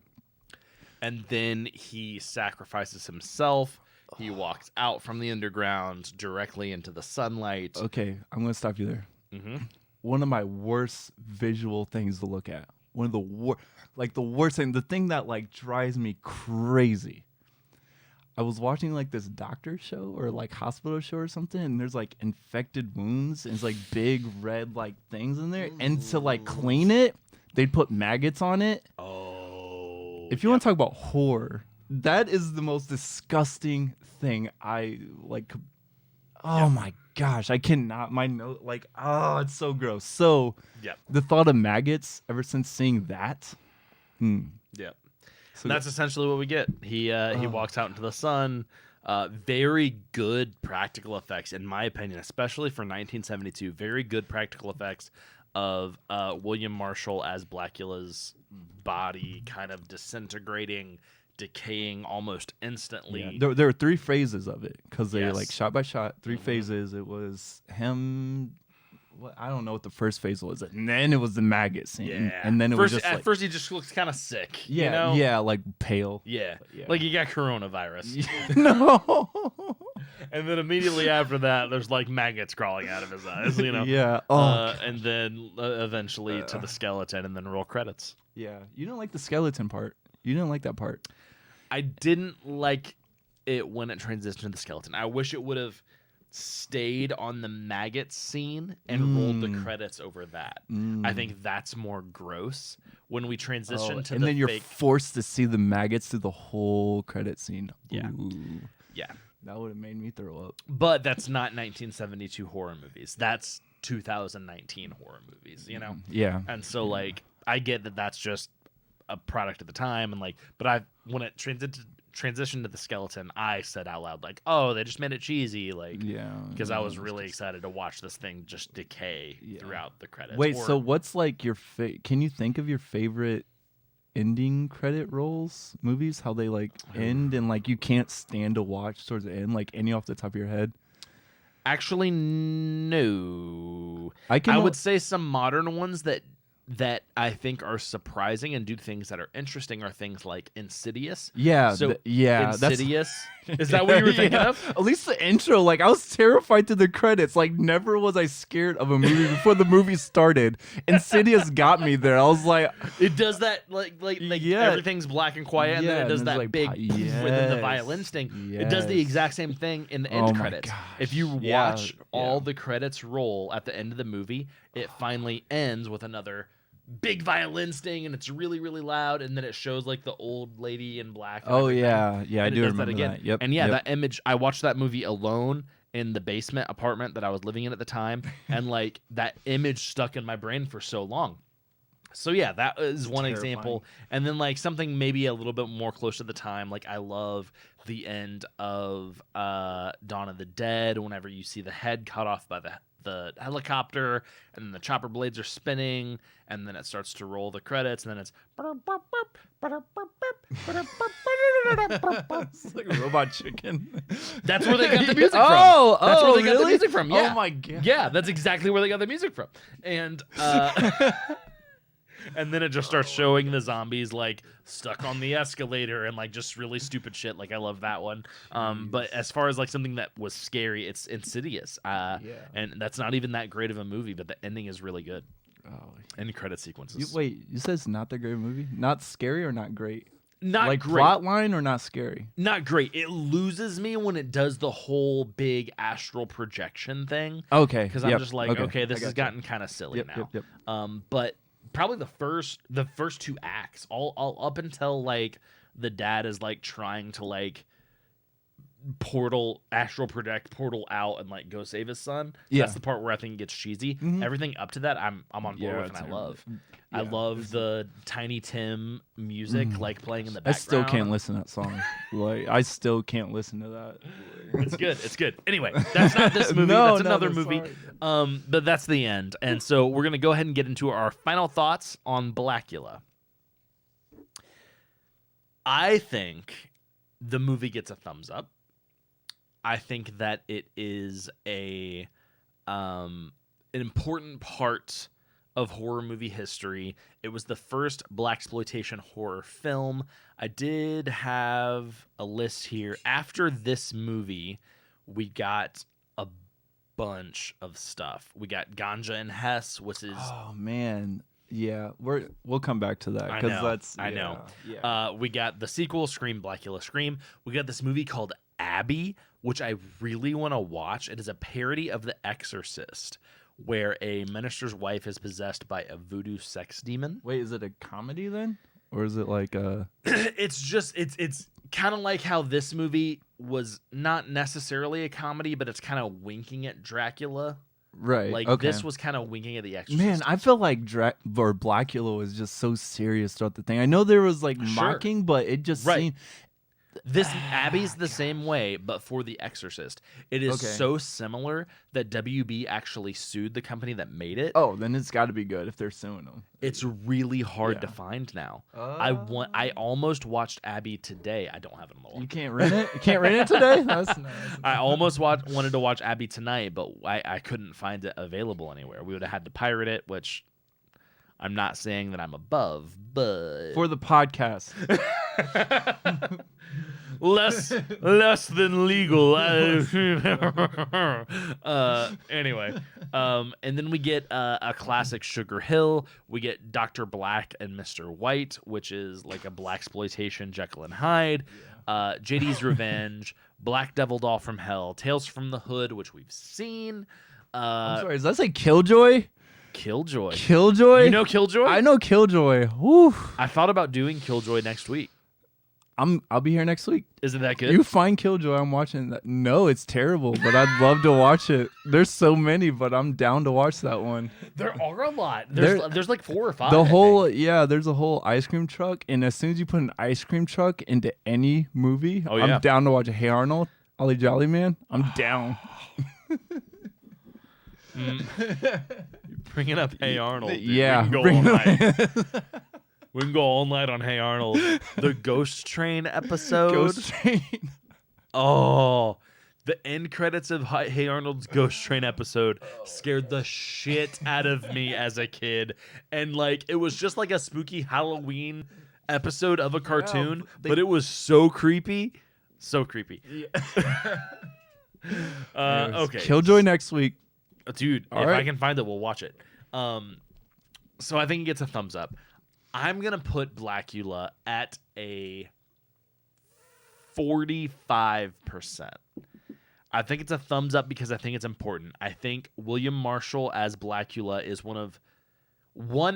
And then he sacrifices himself. He walks out from the underground directly into the sunlight. Okay, I'm going to stop you there. Mm-hmm. One of my worst visual things to look at. One of the worst thing, the thing that like drives me crazy. I was watching like this doctor show or like hospital show or something, and there's like infected wounds, and it's like big red like things in there. And to like clean it, they'd put maggots on it. Oh. If you want to talk about horror, that is the most disgusting thing I like. Oh my gosh, I cannot. My nose, like, oh, it's so gross. So, the thought of maggots ever since seeing that. So that's essentially what we get. He walks out into the sun. Very good practical effects, in my opinion, especially for 1972. Very good practical effects of William Marshall as Blacula's body kind of disintegrating, decaying almost instantly. Yeah. There were 3 phases of it because they like shot by shot, 3 phases. It was him. I don't know what the first phase was, and then it was the maggot scene. Yeah, and then it was just at first he just looks kind of sick. Yeah, you know? Yeah, like pale. Yeah, like he got coronavirus. No. And then immediately after that, there's like maggots crawling out of his eyes. You know. Yeah. And then eventually to the skeleton, and then roll credits. Yeah, you didn't like the skeleton part. You didn't like that part. I didn't like it when it transitioned to the skeleton. I wish it would have stayed on the maggot scene and rolled the credits over that. I think that's more gross when we transition to and then you're forced to see the maggots through the whole credit scene. Yeah. Ooh. Yeah. That would have made me throw up. But that's not 1972 horror movies. That's 2019 horror movies, you know? Yeah. And so like I get that that's just a product of the time, and like, but when it transition to the skeleton, I said out loud, like, oh, they just made it cheesy. Like, Yeah. because I was really excited to watch this thing just decay throughout the credits. Wait, so what's like your can you think of your favorite ending credit rolls movies? How they like end and like you can't stand to watch towards the end? Like any off the top of your head? Actually, no. I would say some modern ones that I think are surprising and do things that are interesting are things like Insidious. Yeah, so Insidious. Is that what you were thinking of? At least the intro, like I was terrified to the credits. Like never was I scared of a movie before the movie started. Insidious got me there. I was like, it does that like everything's black and quiet, and then it does that like, big within the violin sting. Yes. It does the exact same thing in the end credits. Gosh. If you watch all the credits roll at the end of the movie, it finally ends with another big violin sting, and it's really, really loud, and then it shows like the old lady in black. Oh yeah, I do remember that again. that. Yep. And that image, I watched that movie alone in the basement apartment that I was living in at the time, and like that image stuck in my brain for so long. So yeah, that is one example. And then like something maybe a little bit more close to the time, like I love the end of Dawn of the Dead whenever you see the head cut off by the helicopter, and then the chopper blades are spinning, and then it starts to roll the credits, and then it's it's like a robot chicken. That's where they got the music from. That's where they got the music from. Yeah. Oh my god. Yeah, that's exactly where they got the music from. And and then it just starts showing the zombies like stuck on the escalator and like just really stupid shit. Like I love that one. But as far as like something that was scary, it's Insidious. And that's not even that great of a movie, but the ending is really good. End credit sequences. You said it's not that great a movie? Not scary or not great? Not like great. Plot line or not scary? Not great. It loses me when it does the whole big astral projection thing. Okay. Because I'm just like, okay, this has gotten kind of silly now. Yep. But probably the first two acts, all up until like the dad is like trying to like astral project portal out and like go save his son. That's the part where I think it gets cheesy. Everything up to that I'm on board with, and I love. I love the Tiny Tim music like playing in the background. I still can't listen to that song. Like I still can't listen to that. It's good. Anyway, that's not this movie. That's another movie. But that's the end. And so we're gonna go ahead and get into our final thoughts on Blacula. I think the movie gets a thumbs up. I think that it is an important part of horror movie history. It was the first blaxploitation horror film. I did have a list here. After this movie, we got a bunch of stuff. We got Ganja and Hess, which is man. Yeah, we'll come back to that because I know. Yeah. We got the sequel, Scream, Blacula, Scream. We got this movie called Abby, which I really want to watch. It is a parody of The Exorcist, where a minister's wife is possessed by a voodoo sex demon. Wait, is it a comedy then, or is it like a? It's kind of like how this movie was not necessarily a comedy, but it's kind of winking at Dracula. Right. Like this was kind of winking at The Exorcist. Man, I feel like Blacula was just so serious throughout the thing. I know there was like mocking, but it just seemed. This Abby's the same way, but for The Exorcist. It is so similar that WB actually sued the company that made it. Oh, then it's got to be good if they're suing them. It's really hard to find now. I almost watched Abby today. I don't have it on the wall. You can't rent it? You can't rent it today? That's nice. I almost wanted to watch Abby tonight, but I couldn't find it available anywhere. We would have had to pirate it, which I'm not saying that I'm above, but... For the podcast. less than legal. Anyway, and then we get a classic Sugar Hill. We get Dr. Black and Mr. White, which is like a blaxploitation Jekyll and Hyde. JD's Revenge, Black Devil Doll from Hell, Tales from the Hood, which we've seen. I'm sorry, does that say Killjoy? Killjoy. You know Killjoy? I know Killjoy. Woo. I thought about doing Killjoy next week. I'll be here next week. Is it that good? You find Killjoy. I'm watching that. No, it's terrible, but I'd love to watch it. There's so many, but I'm down to watch that one. There are a lot. There's like 4 or 5. There's a whole ice cream truck, and as soon as you put an ice cream truck into any movie, I'm down to watch Hey Arnold, Ollie Jolly Man. I'm down. You're bringing up Hey Arnold. Dude. Yeah, we can go all night. We can go all night on Hey Arnold. The Ghost Train episode. Ghost Train. Oh, the end credits of Hey Arnold's Ghost Train episode scared the shit out of me as a kid. And like, it was just like a spooky Halloween episode of a cartoon, but it was so creepy. So creepy. Yeah. Okay. Killjoy next week. Dude, if I can find it, we'll watch it. So I think it gets a thumbs up. I'm going to put Blacula at a 45%. I think it's a thumbs up because I think it's important. I think William Marshall as Blacula is one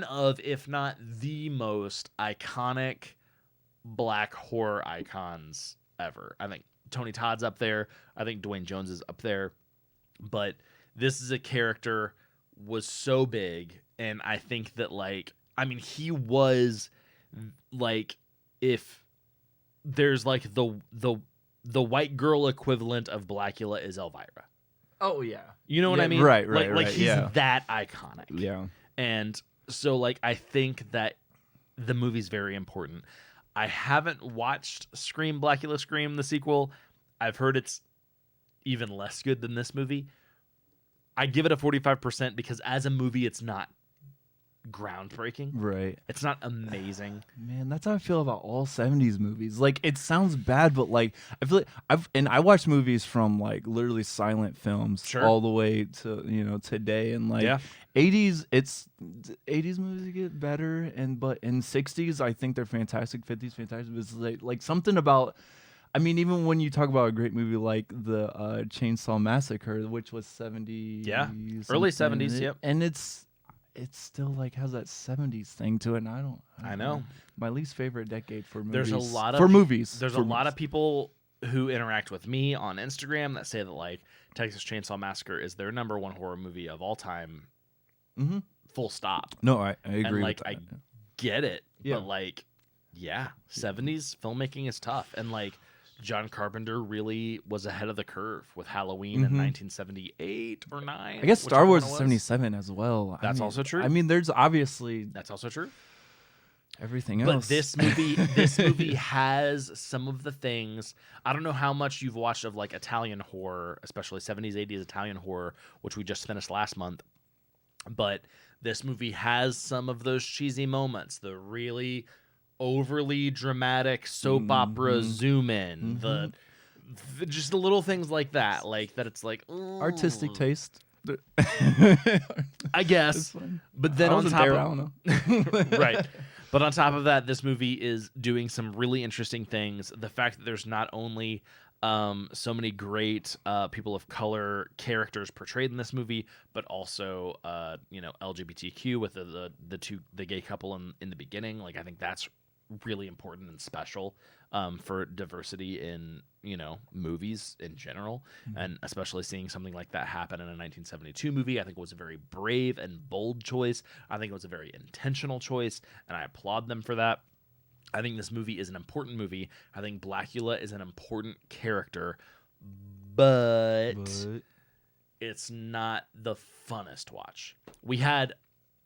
of, if not the most iconic black horror icons ever. I think Tony Todd's up there. I think Dwayne Jones is up there. But this is a character was so big, and I think that he was like, if there's like the white girl equivalent of Blacula is Elvira. Oh yeah. You know what I mean? Right. Like he's that iconic. Yeah. And so like I think that the movie's very important. I haven't watched Scream, Blacula Scream, the sequel. I've heard it's even less good than this movie. I give it a 45% because as a movie, it's not groundbreaking. Right. It's not amazing. Man, that's how I feel about all 70s movies. Like, it sounds bad, but like I feel like I watched movies from like literally silent films all the way to, today, and like 80s movies get better, but in 60s I think they're fantastic, 50s fantastic. It's like something about, I mean, even when you talk about a great movie like the Chainsaw Massacre, which was 70s, early 70s, yep, and it's still like has that 70s thing to it, and I know. My least favorite decade for movies. There's a lot of movies. There's a lot of people who interact with me on Instagram that say that like Texas Chainsaw Massacre is their number one horror movie of all time. Mm-hmm. Full stop. No, I agree. And like with that. I get it, but like 70s filmmaking is tough, and like John Carpenter really was ahead of the curve with Halloween in 1978 or 9. I guess Star Wars is 77 as well. That's also true. I mean, there's obviously that's also true. Everything else. But this movie has some of the things. I don't know how much you've watched of like Italian horror, especially 70s, 80s Italian horror, which we just finished last month. But this movie has some of those cheesy moments, the really overly dramatic soap opera zoom in, the just the little things like that, it's like artistic taste. I guess. But then on top of right. But on top of that, this movie is doing some really interesting things. The fact that there's not only so many great people of color characters portrayed in this movie, but also LGBTQ with the gay couple in the beginning. Like, I think that's really important and special for diversity in movies in general, and especially seeing something like that happen in a 1972 movie. I think it was a very brave and bold choice. I think it was a very intentional choice, and I applaud them for that. I think this movie is an important movie. I think Blacula is an important character, but it's not the funnest watch. We had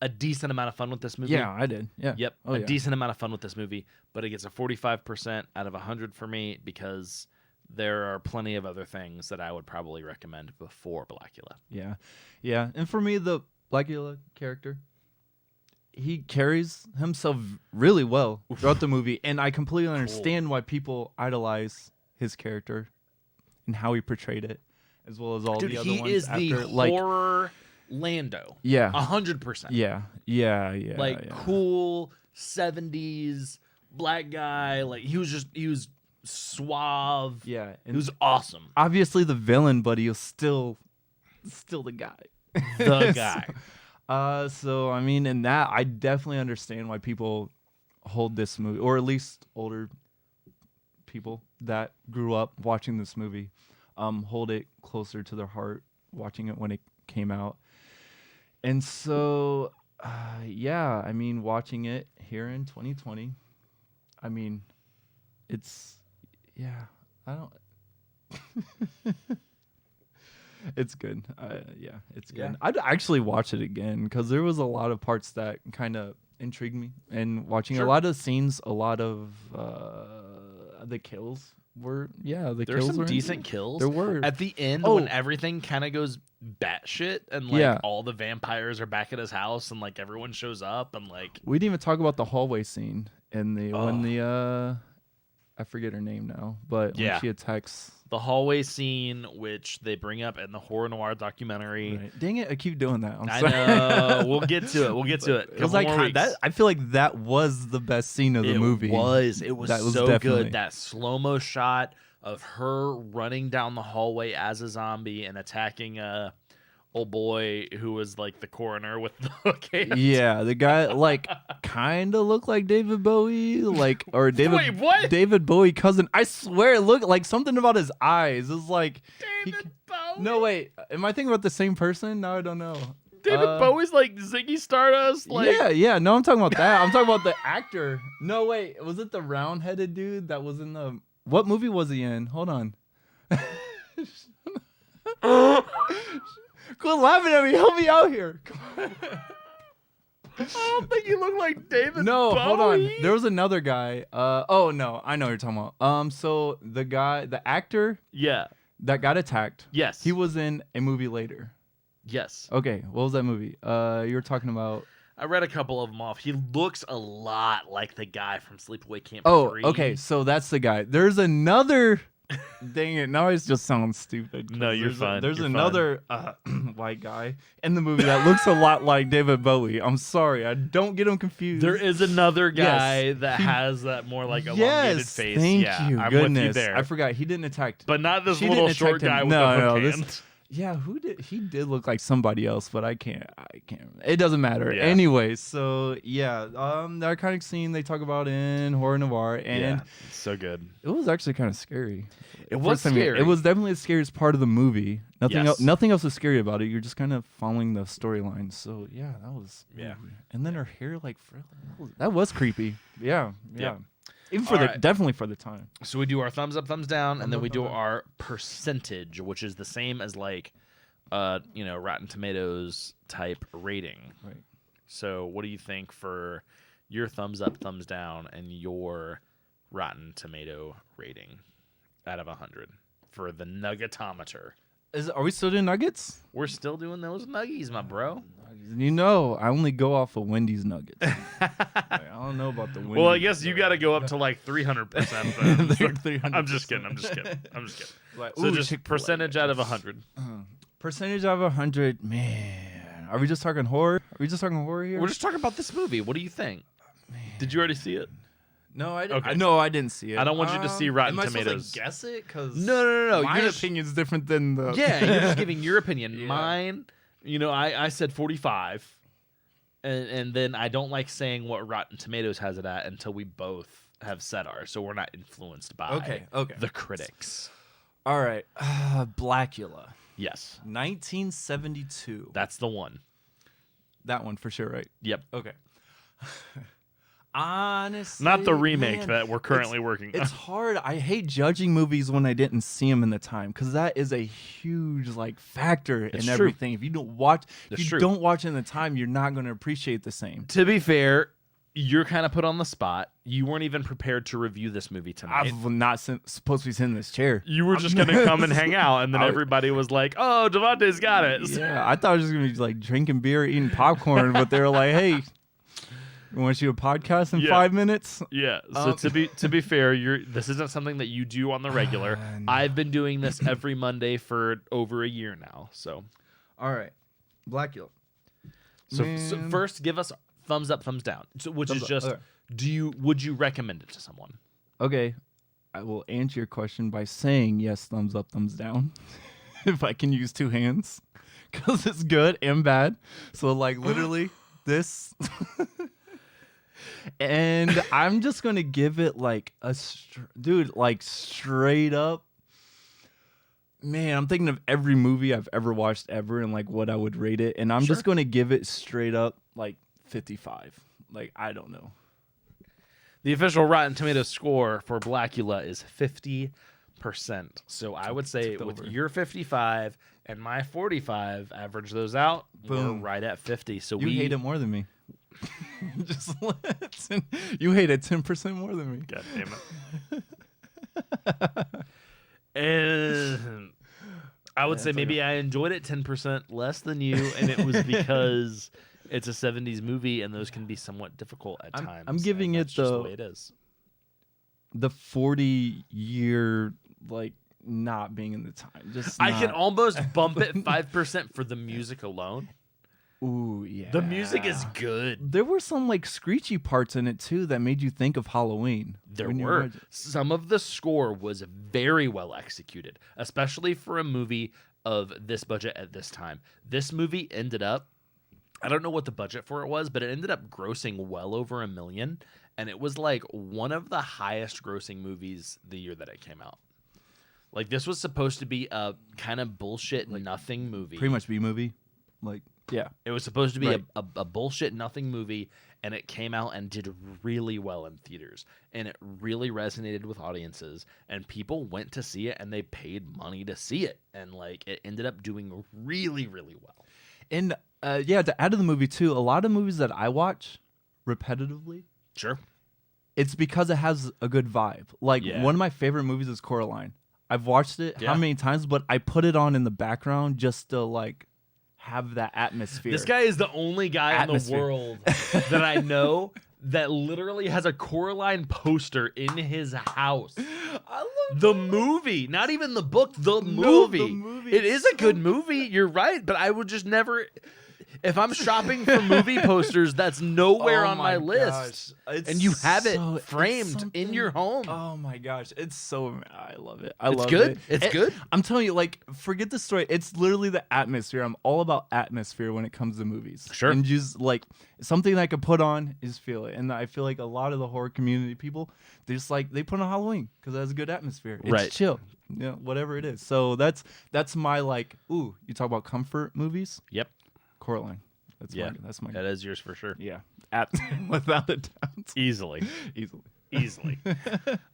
a decent amount of fun with this movie. Yeah, I did. Yeah. Yep. Decent amount of fun with this movie, but it gets a 45% out of 100 for me because there are plenty of other things that I would probably recommend before Blacula. Yeah. Yeah. And for me, the Blacula character, he carries himself really well throughout the movie, and I completely understand why people idolize his character and how he portrayed it, as well as all the other ones. He is the horror Lando. Yeah. 100%. Yeah. Like, cool 70s black guy. Like, he was suave. Yeah. He was awesome. Obviously the villain, but he was still the guy. The guy. So I mean, in that, I definitely understand why people hold this movie, or at least older people that grew up watching this movie hold it closer to their heart watching it when it came out. And so, yeah, I mean, watching it here in 2020, I mean, it's, yeah, I don't, it's good. Yeah, it's good. Yeah. I'd actually watch it again because there was a lot of parts that kind of intrigued me. And watching a lot of scenes, a lot of the kills were, the There's kills some were decent kills. There were. At the end when everything kind of goes batshit and like all the vampires are back at his house and like everyone shows up and like we didn't even talk about the hallway scene and when the I forget her name now, but when she attacks the hallway scene, which they bring up in the horror noir documentary. Right. Dang it, I keep doing that. I know. We'll get to it. It was like that. I feel like that was the best scene of the movie. It was so definitely good. That slow-mo shot of her running down the hallway as a zombie and attacking old boy who was like the coroner with the hook hand. Yeah, the guy like kind of looked like David Bowie, or David. Wait, what? David Bowie cousin. I swear, it looked like something about his eyes. It was like David Bowie. No, wait. Am I thinking about the same person? No, I don't know. David Bowie's like Ziggy Stardust. Like yeah. No, I'm talking about that. I'm talking about the actor. No, wait. Was it the round-headed dude that was in the? What movie was he in? Hold on. Quit laughing at me. Help me out here. I don't think you look like David No, Bowie. hold on. There was another guy. Oh no, I know what you're talking about. So the actor, that got attacked. Yes. He was in a movie later. Yes. Okay, what was that movie? You were talking about. I read a couple of them off. He looks a lot like the guy from Sleepaway Camp 3. Oh, okay. So that's the guy. There's another. Dang it! Now it just sounds stupid. No, you're fine. There's You're another white guy in the movie that looks a lot like David Bowie. I'm sorry, I don't get him confused. There is another guy that has that more like elongated face. Thank you. I'm Goodness, with you there. I forgot he didn't attack. But not this She little didn't short attack guy him. with the hook hand. Yeah, who did he did look like somebody else, but I can't. It doesn't matter. Yeah. Anyway, so yeah, that kind of scene they talk about in horror noir, and it's so good. it was actually kind of scary. It was scary. It was definitely the scariest part of the movie. Nothing Yes. else. Nothing else was scary about it. You're just kind of following the storyline. So yeah, that was And then her hair that was creepy. Yeah. Even for definitely for the time. So we do our thumbs up, thumbs down, and then we do our percentage, which is the same as like, Rotten Tomatoes type rating. Right. So what do you think for your thumbs up, thumbs down, and your Rotten Tomato rating out of 100 for the Nuggetometer? Are we still doing nuggets? We're still doing those nuggies, my bro. I only go off of Wendy's nuggets. I don't know about the Wendy's. Well, I guess you got to go up to like 300%. I'm just kidding. Like, So just percentage out of 100. Percentage out of 100, man. Are we just talking horror? Here? We're just talking about this movie. What do you think? Did you already see it? No, I didn't. Okay. No, I didn't see it. I don't want you to see Rotten am Tomatoes. I supposed to guess it? Because No. my opinion's different than the. Yeah, you're just giving your opinion. Yeah. Mine, I said 45, and then I don't like saying what Rotten Tomatoes has it at until we both have said ours, so we're not influenced by Okay. the critics. All right, Blacula, Yes, 1972. that's the one. That one for sure, right? Yep. Okay. Honestly, Not the remake man, that we're currently working on. It's hard. I hate judging movies when I didn't see them in the time because that is a huge factor It's in true. everything. If you don't watch, It's true. don't watch in the time, you're not going to appreciate the same. To be fair, you're kind of put on the spot. You weren't even prepared to review this movie tonight. I'm not supposed to be sitting in this chair. You were just going to come and hang out, and then everybody was like, oh, Devonte's got it. Yeah, I thought I was just going to be like drinking beer, eating popcorn, but they were like, hey, you want to do a podcast in 5 minutes? Yeah. So to be fair, this isn't something that you do on the regular. I've been doing this every Monday for over a year now. So, all right, Blacula. So first, give us thumbs up, thumbs down. So, which Thumbs is up, just, okay. would you recommend it to someone? Okay, I will answer your question by saying yes, thumbs up, thumbs down. If I can use two hands, because it's good and bad. So like literally this. And I'm just gonna give it like dude, like straight up. Man, I'm thinking of every movie I've ever watched ever and like what I would rate it, and I'm just gonna give it straight up like 55. Like I don't know. The official Rotten Tomatoes score for Blacula is 50%. So I would say with your 55 and my 45, average those out. Boom. We're right at 50. So you hate it more than me. Just you hate it 10% more than me. God damn it. And I would say maybe I enjoyed it 10% less than you, and it was because it's a 70s movie, and those can be somewhat difficult at times. I'm giving it the way it is. The 40-year like not being in the time. Just I can almost bump it 5% for the music alone. Ooh, yeah. The music is good. There were some like screechy parts in it too that made you think of Halloween. There were. Some of the score was very well executed, especially for a movie of this budget at this time. This movie ended up, I don't know what the budget for it was, but it ended up grossing well over $1 million, and it was like one of the highest grossing movies the year that it came out. Like this was supposed to be a kind of bullshit nothing movie. Pretty much B movie. Like yeah. It was supposed to be a bullshit nothing movie, and it came out and did really well in theaters, and it really resonated with audiences, and people went to see it, and they paid money to see it, and like it ended up doing really, really well. And to add to the movie too, a lot of movies that I watch repetitively, it's because it has a good vibe. Like one of my favorite movies is Coraline. I've watched it how many times, but I put it on in the background just to like have that atmosphere. This guy is the only guy in the world that I know that literally has a Coraline poster in his house. I love the movie, not even the book, the movie. The movie. It is a good movie, you're right, but I would just never... If I'm shopping for movie posters, that's nowhere on my list. And you have it framed in your home. Oh my gosh. It's so... I love it. It's good. It's good. I'm telling you, like, forget the story. It's literally the atmosphere. I'm all about atmosphere when it comes to movies. Sure. And just, like, something that I could put on is feel it. And I feel like a lot of the horror community people, they just, like, they put on Halloween because it has a good atmosphere. It's chill. You know, whatever it is. So that's my, like, ooh, you talk about comfort movies? Yep. Coraline. That's my. That is yours for sure. Yeah, without a doubt. Easily. All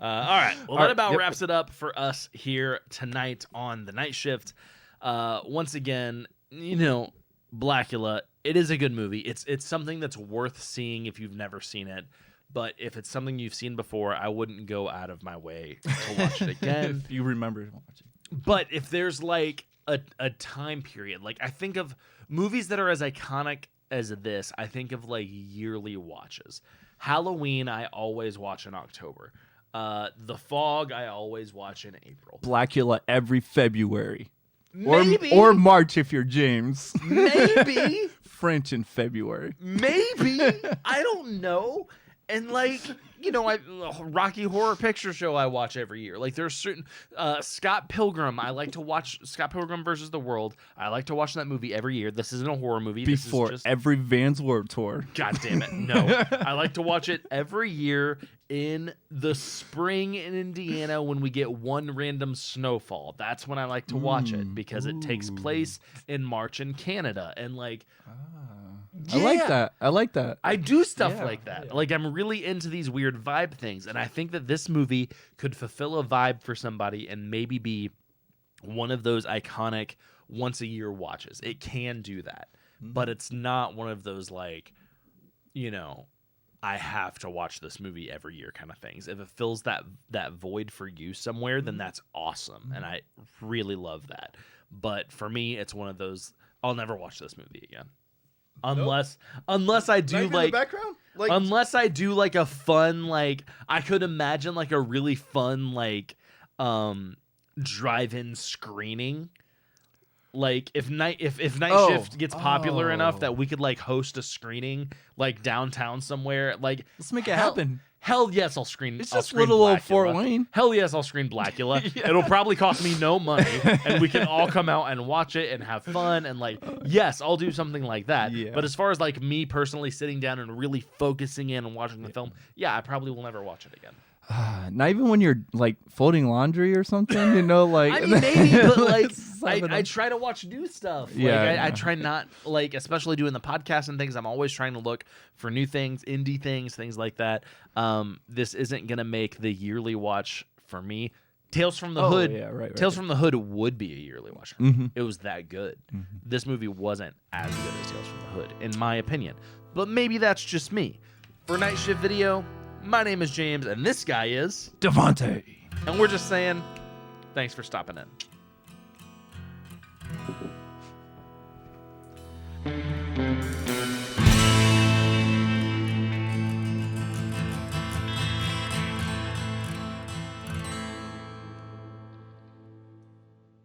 right. Well, that about wraps it up for us here tonight on The Night Shift. Once again, you know, Blacula. It is a good movie. It's something that's worth seeing if you've never seen it. But if it's something you've seen before, I wouldn't go out of my way to watch it again. If you remember watching. But if there's like a time period, like I think of movies that are as iconic as this, I think of like yearly watches. Halloween, I always watch in October. The Fog, I always watch in April. Blacula every February. Maybe. Or March if you're James. Maybe. French in February. Maybe. I don't know. And like, you know, Rocky Horror Picture Show I watch every year. Like there's certain Scott Pilgrim. I like to watch Scott Pilgrim versus the World. I like to watch that movie every year. This isn't a horror movie. Before every Vans Warped Tour. God damn it. No. I like to watch it every year in the spring in Indiana when we get one random snowfall. That's when I like to watch it because it takes place in March in Canada. And like... I like that. I do stuff like that. Yeah. Like I'm really into these weird vibe things, and I think that this movie could fulfill a vibe for somebody and maybe be one of those iconic once a year watches. It can do that, but it's not one of those like, you know, I have to watch this movie every year kind of things. If it fills that void for you somewhere, then that's awesome, and I really love that. But for me, it's one of those I'll never watch this movie again. Unless I do like background? Unless I do like a fun like I could imagine like a really fun like drive-in screening. Like if Night Shift gets popular enough that we could like host a screening like downtown somewhere, like let's make it happen. Hell yes, I'll It's I'll just screen little old Blacula. Fort Wayne. Hell yes, I'll screen Blacula. It'll probably cost me no money, and we can all come out and watch it and have fun. And like, yes, I'll do something like that. Yeah. But as far as like me personally sitting down and really focusing in and watching the film, yeah, I probably will never watch it again. Not even when you're like folding laundry or something, you know, like I mean, maybe, but like, I try to watch new stuff. Yeah, Like, I try not, like, especially doing the podcast and things, I'm always trying to look for new things, indie things like that. This isn't going to make the yearly watch for me. Tales from the Hood. Yeah, right. Tales from the Hood would be a yearly watch for me. It was that good. This movie wasn't as good as Tales from the Hood, in my opinion. But maybe that's just me. For Night Shift Video, my name is James, and this guy is Devonte. And we're just saying, thanks for stopping in.